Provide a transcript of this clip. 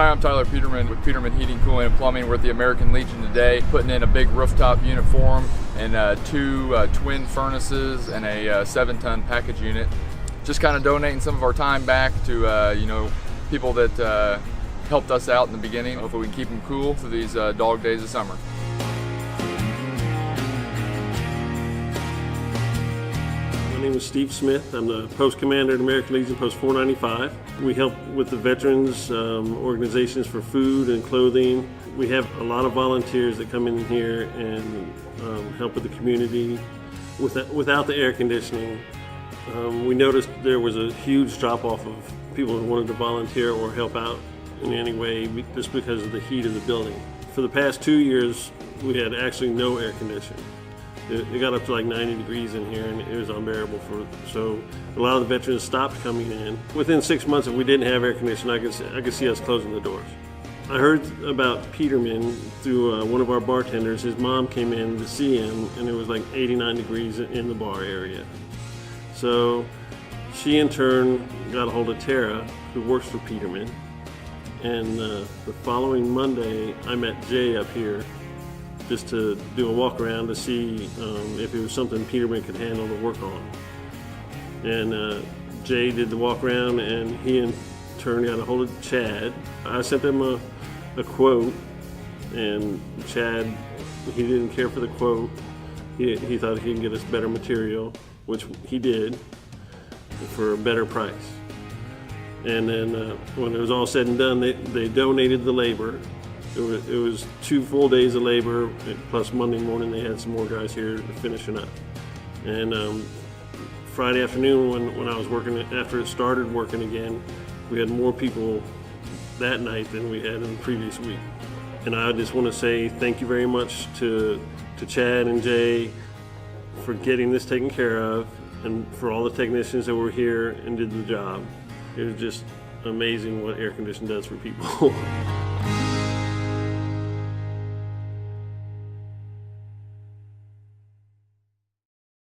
Hi, I'm Tyler Peterman with Peterman Heating, Cooling, and Plumbing. We're at the American Legion today, putting in a big rooftop unit for them and two twin furnaces and a 7-ton package unit. Just kind of donating some of our time back to people that helped us out in the beginning. Hopefully we can keep them cool through these dog days of summer. My name is Steve Smith. I'm the Post Commander at American Legion, Post 495. We help with the veterans organizations for food and clothing. We have a lot of volunteers that come in here and help with the community without the air conditioning. We noticed there was a huge drop-off of people who wanted to volunteer or help out in any way just because of the heat of the building. For the past 2 years, we had actually no air conditioning. It got up to like 90 degrees in here and it was unbearable so a lot of the veterans stopped coming in. Within 6 months, if we didn't have air conditioning, I could see us closing the doors. I heard about Peterman through one of our bartenders. His mom came in to see him and it was like 89 degrees in the bar area. So she in turn got a hold of Tara, who works for Peterman. And the following Monday, I met Jay up here just to do a walk around to see if it was something Peterman could handle to work on. And Jay did the walk around and he in turn got a hold of Chad. I sent him a quote and Chad, he didn't care for the quote. He thought he could get us better material, which he did, for a better price. And then when it was all said and done, they donated the labor. It was 2 full days of labor, plus Monday morning they had some more guys here finishing up. And Friday afternoon when I was working, after it started working again, we had more people that night than we had in the previous week. And I just want to say thank you very much to Chad and Jay for getting this taken care of, and for all the technicians that were here and did the job. It was just amazing what air conditioning does for people.